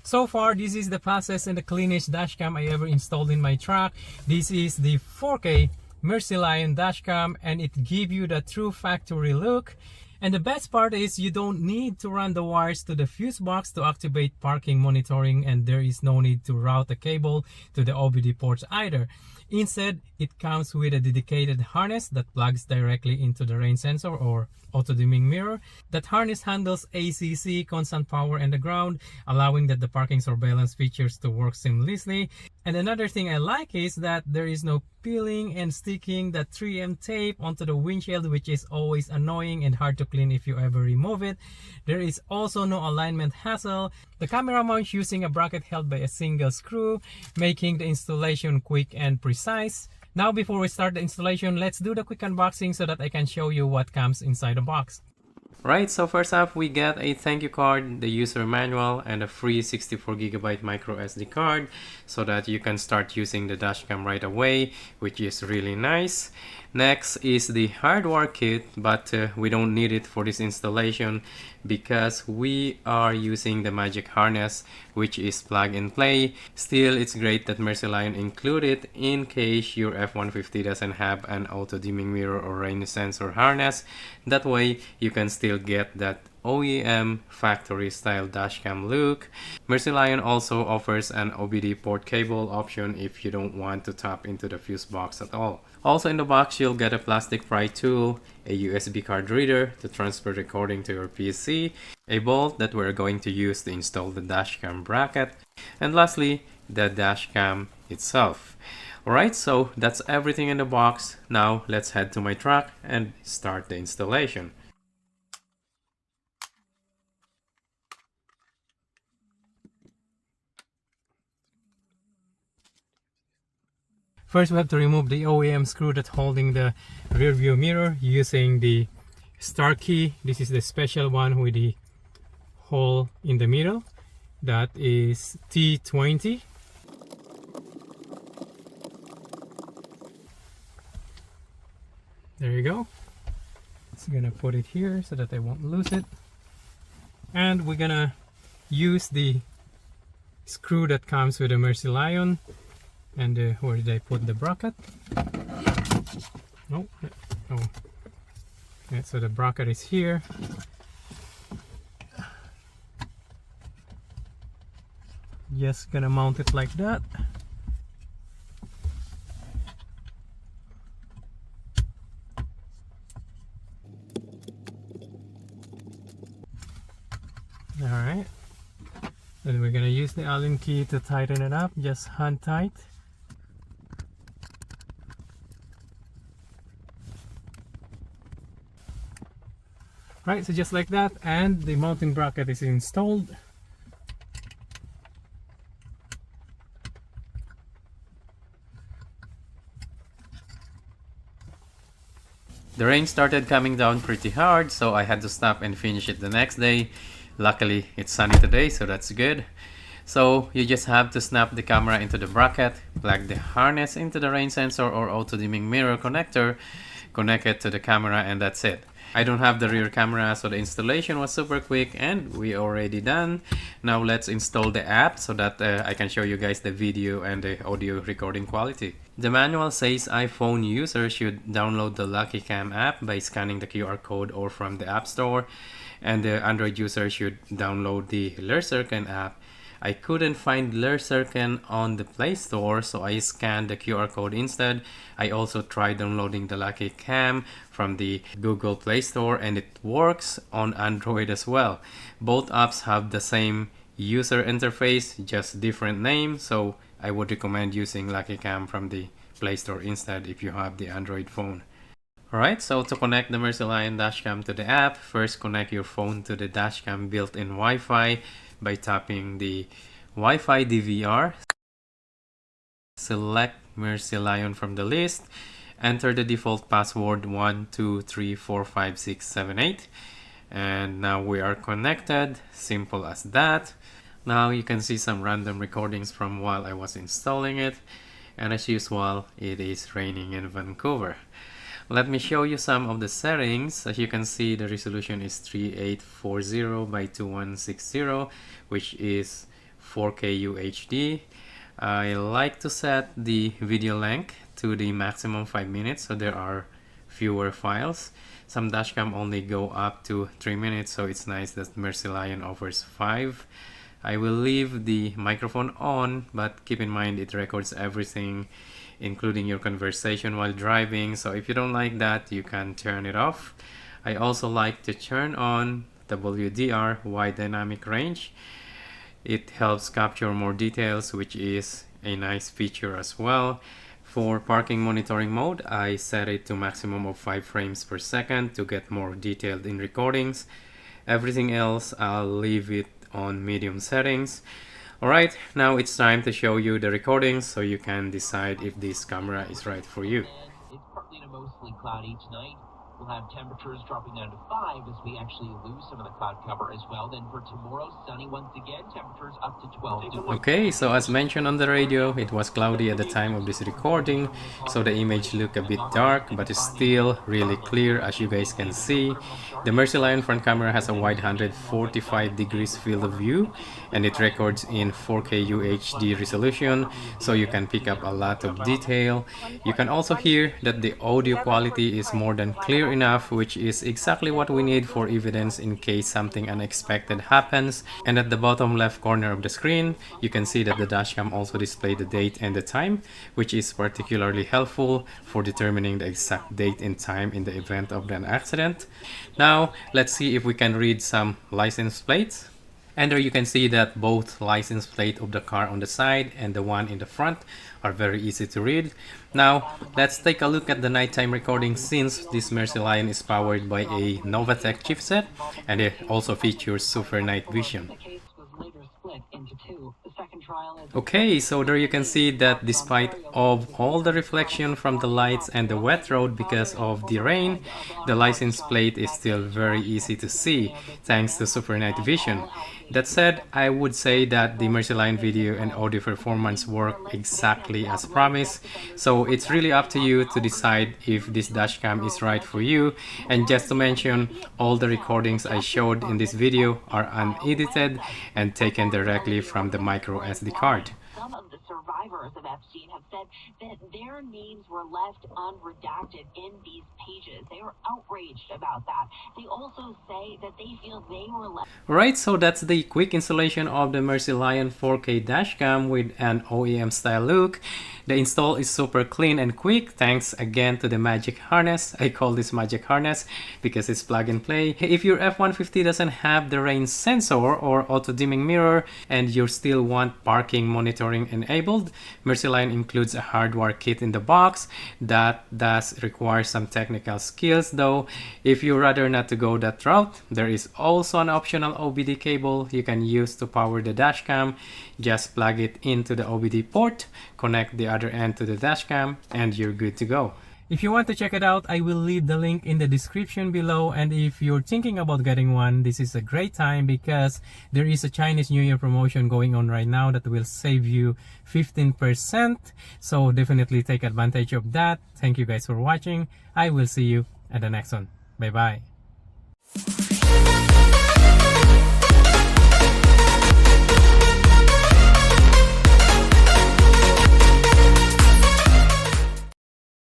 So far, this is the fastest and the cleanest dash cam I ever installed in my truck. This is the 4K Mercylion Dash Cam, and it gives you the true factory look. And the best part is you don't need to run the wires to the fuse box to activate parking monitoring, and there is no need to route a cable to the OBD ports either. Instead, it comes with a dedicated harness that plugs directly into the rain sensor or auto dimming mirror. That harness handles ACC, constant power, and the ground, allowing that the parking surveillance features to work seamlessly. And another thing I like is that there is no peeling and sticking that 3M tape onto the windshield, which is always annoying and hard to clean if you ever remove it. There is also no alignment hassle. The camera mounts using a bracket held by a single screw, making the installation quick and precise. Now, before we start the installation, let's do the quick unboxing so that I can show you what comes inside the box. Right, so first up, we get a thank you card, the user manual, and a free 64GB micro SD card so that you can start using the dashcam right away, which is really nice. Next is the hardware kit, but we don't need it for this installation because we are using the magic harness, which is plug and play. Still, it's great that Mercylion included it in case your F-150 doesn't have an auto dimming mirror or rain sensor harness. That way you can still get that OEM factory style dashcam look. Mercylion also offers an OBD port cable option if you don't want to tap into the fuse box at all. Also in the box, you'll get a plastic pry tool, a USB card reader to transfer recording to your PC, a bolt that we're going to use to install the dashcam bracket, and lastly, the dashcam itself. Alright, so that's everything in the box. Now let's head to my truck and start the installation. First, we have to remove the OEM screw that's holding the rear view mirror using the star key. This is the special one with the hole in the middle. That is T20. There you go. So I'm gonna put it here so that I won't lose it. And we're gonna use the screw that comes with the Mercylion. And where did I put the bracket? No. Okay, so the bracket is here. Just gonna mount it like that. Alright. Then we're gonna use the Allen key to tighten it up, just hand tight. Right, so just like that, and the mounting bracket is installed. The rain started coming down pretty hard, so I had to stop and finish it the next day. Luckily, it's sunny today, so that's good. So you just have to snap the camera into the bracket, plug the harness into the rain sensor or auto dimming mirror connector, connect it to the camera, and that's it. I don't have the rear camera, so the installation was super quick and we already done. Now let's install the app so that I can show you guys the video and the audio recording quality. The manual says iPhone users should download the Lucky Cam app by scanning the QR code or from the App Store, and the Android user should download the Mercylion app. I couldn't find Mercylion on the Play Store, so I scanned the QR code instead. I also tried downloading the Lucky Cam from the Google Play Store, and it works on Android as well. Both apps have the same user interface, just different name, so I would recommend using Lucky Cam from the Play Store instead if you have the Android phone. Alright, so to connect the Mercylion Dash Cam to the app, first connect your phone to the Dashcam built-in Wi-Fi by tapping the Wi-Fi DVR. Select Mercylion from the list. Enter the default password 123456778. And now we are connected. Simple as that. Now you can see some random recordings from while I was installing it. And as usual, it is raining in Vancouver. Let me show you some of the settings. As you can see, the resolution is 3840 by 2160, which is 4K UHD. I like to set the video length to the maximum 5 minutes so there are fewer files. Some dashcam only go up to 3 minutes, so it's nice that Mercylion offers 5. I will leave the microphone on, but keep in mind it records everything, including your conversation while driving, so if you don't like that, you can turn it off. I also like to turn on WDR, wide dynamic range. It helps capture more details, which is a nice feature as well. For parking monitoring mode, I set it to maximum of 5 frames per second to get more detailed in recordings. Everything else, I'll leave it on medium settings. Alright, now it's time to show you the recordings so you can decide if this camera is right for you. It's partly to mostly cloudy tonight. We'll have temperatures dropping down to 5 as we actually lose some of the cloud cover as well. Then for tomorrow, sunny once again, temperatures up to 12 degrees. Okay, so as mentioned on the radio, it was cloudy at the time of this recording, so the image looked a bit dark, but it's still really clear as you guys can see. The Mercylion front camera has a wide 145 degrees field of view, and it records in 4K UHD resolution, so you can pick up a lot of detail. You can also hear that the audio quality is more than clear enough, which is exactly what we need for evidence in case something unexpected happens. And at the bottom left corner of the screen, you can see that the dashcam also displayed the date and the time, which is particularly helpful for determining the exact date and time in the event of an accident. Now, let's see if we can read some license plates. And there you can see that both license plate of the car on the side and the one in the front are very easy to read. Now, let's take a look at the nighttime recording since this Mercylion is powered by a Novatec chipset and it also features super night vision. Okay, so there you can see that despite of all the reflection from the lights and the wet road because of the rain, the license plate is still very easy to see thanks to super night vision. That said, I would say that the Mercylion video and audio performance work exactly as promised, so it's really up to you to decide if this dashcam is right for you. And just to mention, all the recordings I showed in this video are unedited and taken directly from the micro SD card. Some of the survivors of Epstein have said that their names were left unredacted in these pages. They were outraged about that. They also say that they feel they were left. Alright, so that's the quick installation of the Mercylion 4K dashcam with an OEM style look. The install is super clean and quick thanks again to the magic harness. I call this magic harness because it's plug and play. If your F-150 doesn't have the rain sensor or auto dimming mirror and you still want parking monitoring enabled, Mercylion includes a hardware kit in the box. That does require some technical skills though. If you rather not to go that route, there is also an optional OBD cable you can use to power the dashcam. Just plug it into the OBD port, connect the other end to the dashcam, and you're good to go. If you want to check it out, I will leave the link in the description below. And if you're thinking about getting one, this is a great time because there is a Chinese New Year promotion going on right now that will save you 15%. So definitely take advantage of that. Thank you guys for watching. I will see you at the next one. Bye bye.